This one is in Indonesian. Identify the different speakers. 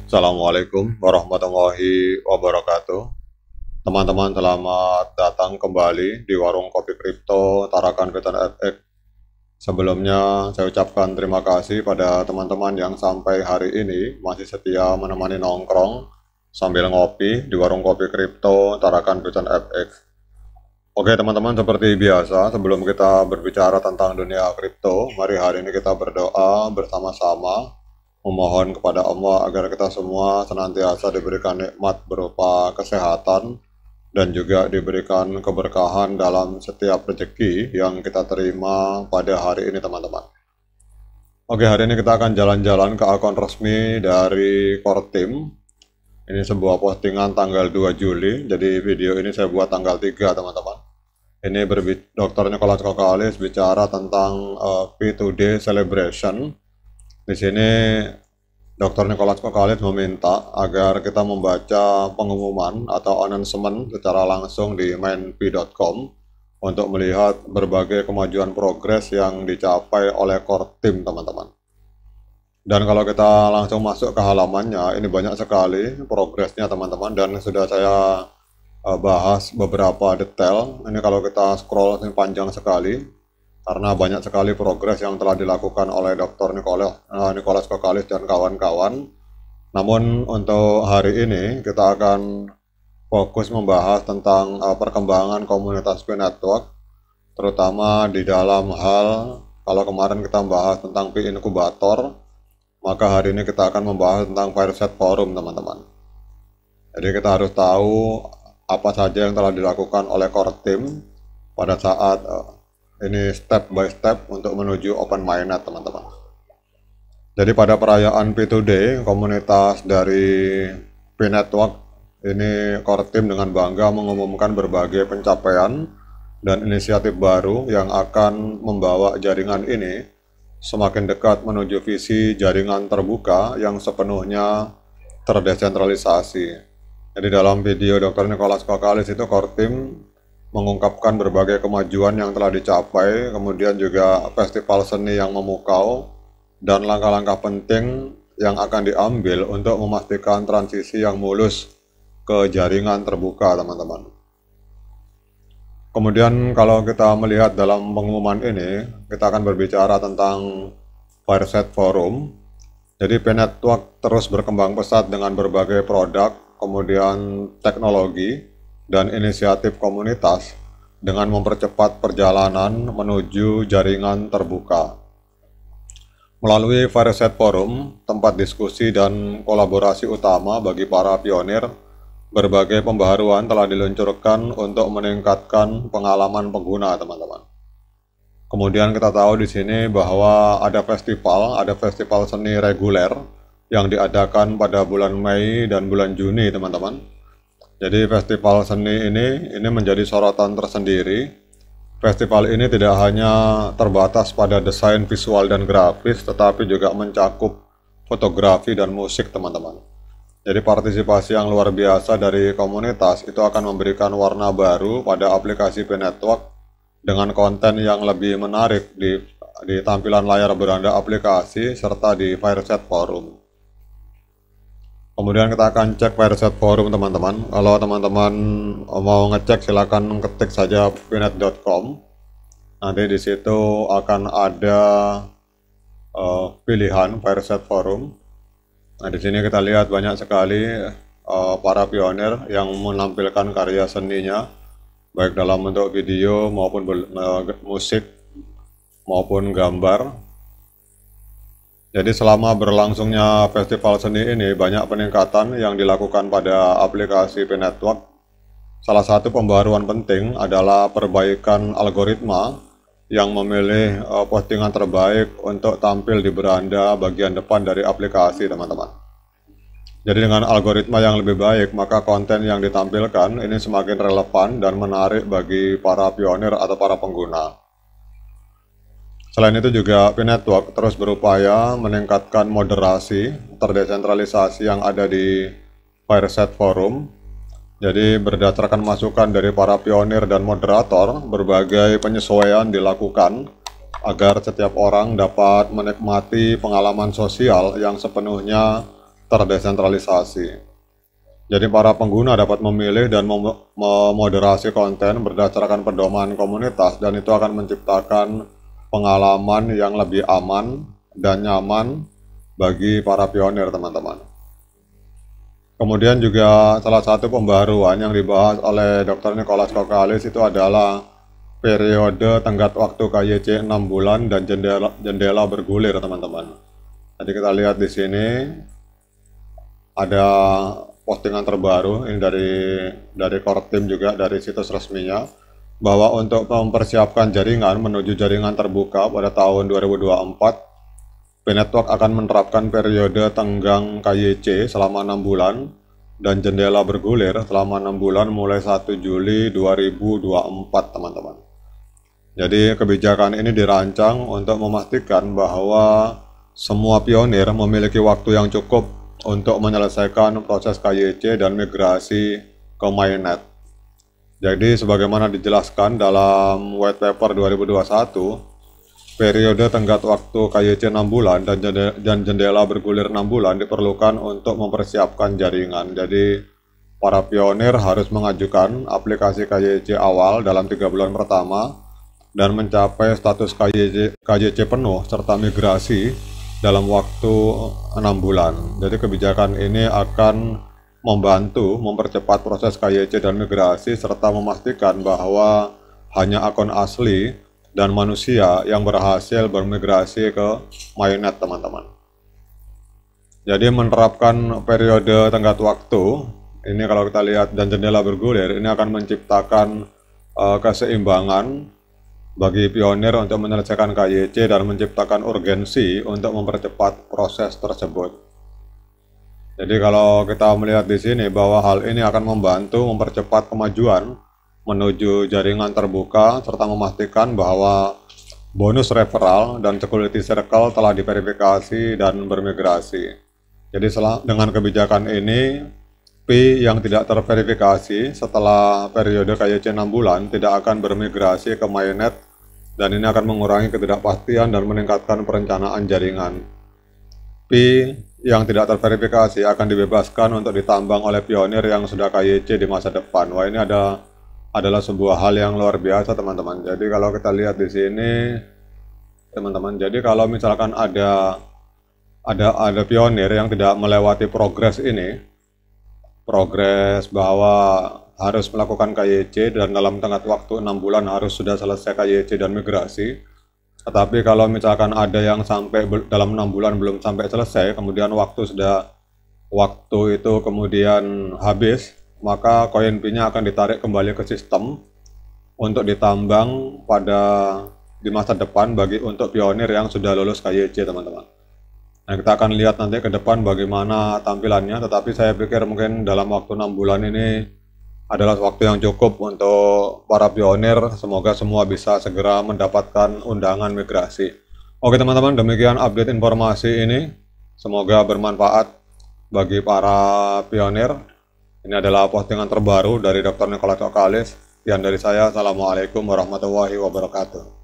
Speaker 1: Assalamualaikum warahmatullahi wabarakatuh. Teman-teman, selamat datang kembali di warung kopi kripto Tarakan Python FX. Sebelumnya saya ucapkan terima kasih pada teman-teman yang sampai hari ini masih setia menemani nongkrong sambil ngopi di warung kopi kripto Tarakan Python FX. Oke teman-teman, seperti biasa sebelum kita berbicara tentang dunia kripto, mari hari ini kita berdoa bersama-sama memohon kepada Allah agar kita semua senantiasa diberikan nikmat berupa kesehatan dan juga diberikan keberkahan dalam setiap rezeki yang kita terima pada hari ini teman-teman. Oke, hari ini kita akan jalan-jalan ke akun resmi dari Core Team. Ini sebuah postingan tanggal 2 Juli, jadi video ini saya buat tanggal 3 teman-teman. Ini Dr. Nicholas Kokalis bicara tentang P2D Celebration. Di sini Dr. Nicholas Kokalis meminta agar kita membaca pengumuman atau announcement secara langsung di mainp.com untuk melihat berbagai kemajuan progres yang dicapai oleh core team teman-teman. Dan kalau kita langsung masuk ke halamannya, ini banyak sekali progresnya teman-teman, dan sudah saya bahas beberapa detail. Ini kalau kita scroll ini panjang sekali karena banyak sekali progres yang telah dilakukan oleh Dr. Nicholas Kokalis dan kawan-kawan. Namun untuk hari ini kita akan fokus membahas tentang perkembangan komunitas Pi Network, terutama di dalam hal, kalau kemarin kita membahas tentang Pi Inkubator, maka hari ini kita akan membahas tentang Fireset Forum teman-teman. Jadi kita harus tahu apa saja yang telah dilakukan oleh core team pada saat ini step by step untuk menuju open mainnet teman-teman. Jadi pada perayaan P2D, komunitas dari Pi Network ini core team dengan bangga mengumumkan berbagai pencapaian dan inisiatif baru yang akan membawa jaringan ini semakin dekat menuju visi jaringan terbuka yang sepenuhnya terdesentralisasi. Jadi dalam video Dr. Nicholas Kokalis itu core team mengungkapkan berbagai kemajuan yang telah dicapai, kemudian juga festival seni yang memukau, dan langkah-langkah penting yang akan diambil untuk memastikan transisi yang mulus ke jaringan terbuka, teman-teman. Kemudian kalau kita melihat dalam pengumuman ini, kita akan berbicara tentang Fireset Forum. Jadi Pi Network terus berkembang pesat dengan berbagai produk, kemudian teknologi, dan inisiatif komunitas dengan mempercepat perjalanan menuju jaringan terbuka. Melalui Fireset Forum, tempat diskusi dan kolaborasi utama bagi para pionir, berbagai pembaharuan telah diluncurkan untuk meningkatkan pengalaman pengguna, teman-teman. Kemudian kita tahu di sini bahwa ada festival seni reguler yang diadakan pada bulan Mei dan bulan Juni, teman-teman. Jadi festival seni ini menjadi sorotan tersendiri. Festival ini tidak hanya terbatas pada desain visual dan grafis, tetapi juga mencakup fotografi dan musik, teman-teman. Jadi partisipasi yang luar biasa dari komunitas itu akan memberikan warna baru pada aplikasi Pi Network dengan konten yang lebih menarik di tampilan layar beranda aplikasi serta di Fireset Forum. Kemudian kita akan cek Fireset Forum teman-teman. Kalau teman-teman mau ngecek silakan ketik saja pinet.com. Nanti di situ akan ada pilihan Fireset Forum. Nah di sini kita lihat banyak sekali para pionir yang menampilkan karya seninya, baik dalam bentuk video maupun musik maupun gambar. Jadi selama berlangsungnya festival seni ini banyak peningkatan yang dilakukan pada aplikasi Pi Network. Salah satu pembaruan penting adalah perbaikan algoritma yang memilih postingan terbaik untuk tampil di beranda bagian depan dari aplikasi, teman-teman. Jadi dengan algoritma yang lebih baik, maka konten yang ditampilkan ini semakin relevan dan menarik bagi para pionir atau para pengguna. Selain itu juga Pi Network terus berupaya meningkatkan moderasi terdesentralisasi yang ada di Fireset Forum. Jadi berdasarkan masukan dari para pionir dan moderator, berbagai penyesuaian dilakukan agar setiap orang dapat menikmati pengalaman sosial yang sepenuhnya terdesentralisasi. Jadi para pengguna dapat memilih dan memoderasi konten berdasarkan pedoman komunitas, dan itu akan menciptakan pengalaman yang lebih aman dan nyaman bagi para pionir, teman-teman. Kemudian juga salah satu pembaruan yang dibahas oleh Dr. Nicholas Kokalis itu adalah periode tenggat waktu KYC 6 bulan dan jendela bergulir, teman-teman. Jadi kita lihat di sini ada postingan terbaru ini dari core team, juga dari situs resminya, bahwa untuk mempersiapkan jaringan menuju jaringan terbuka pada tahun 2024, P-Network akan menerapkan periode tenggang KYC selama 6 bulan dan jendela bergulir selama 6 bulan mulai 1 Juli 2024, teman-teman. Jadi kebijakan ini dirancang untuk memastikan bahwa semua pionir memiliki waktu yang cukup untuk menyelesaikan proses KYC dan migrasi ke mainnet. Jadi sebagaimana dijelaskan dalam white paper 2021, periode tenggat waktu KYC 6 bulan dan jendela bergulir 6 bulan diperlukan untuk mempersiapkan jaringan. Jadi para pionir harus mengajukan aplikasi KYC awal dalam 3 bulan pertama dan mencapai status KYC penuh serta migrasi dalam waktu 6 bulan. Jadi kebijakan ini akan membantu mempercepat proses KYC dan migrasi serta memastikan bahwa hanya akun asli dan manusia yang berhasil bermigrasi ke mainnet, teman-teman. Jadi menerapkan periode tenggat waktu ini, kalau kita lihat, dan jendela bergulir, ini akan menciptakan keseimbangan bagi pionir untuk menyelesaikan KYC dan menciptakan urgensi untuk mempercepat proses tersebut. Jadi kalau kita melihat di sini bahwa hal ini akan membantu mempercepat kemajuan menuju jaringan terbuka serta memastikan bahwa bonus referral dan security circle telah diverifikasi dan bermigrasi. Jadi dengan kebijakan ini, P yang tidak terverifikasi setelah periode KYC 6 bulan tidak akan bermigrasi ke mainnet, dan ini akan mengurangi ketidakpastian dan meningkatkan perencanaan jaringan. P yang tidak terverifikasi akan dibebaskan untuk ditambang oleh pionir yang sudah KYC di masa depan. Wah, ini adalah sebuah hal yang luar biasa, teman-teman. Jadi kalau kita lihat di sini, teman-teman, jadi kalau misalkan ada pionir yang tidak melewati progres ini, progres bahwa harus melakukan KYC dan dalam tenggat waktu 6 bulan harus sudah selesai KYC dan migrasi. Tetapi kalau misalkan ada yang sampai dalam 6 bulan belum sampai selesai, kemudian waktu itu kemudian habis, maka koin P-nya akan ditarik kembali ke sistem untuk ditambang di masa depan untuk pionir yang sudah lulus KYC, teman-teman. Nah, kita akan lihat nanti ke depan bagaimana tampilannya, tetapi saya pikir mungkin dalam waktu 6 bulan ini adalah waktu yang cukup untuk para pionir. Semoga semua bisa segera mendapatkan undangan migrasi. Oke, teman-teman, demikian update informasi ini. Semoga bermanfaat bagi para pionir. Ini adalah postingan terbaru dari Dr. Nicholas Kokalis. Sekian dari saya. Assalamualaikum warahmatullahi wabarakatuh.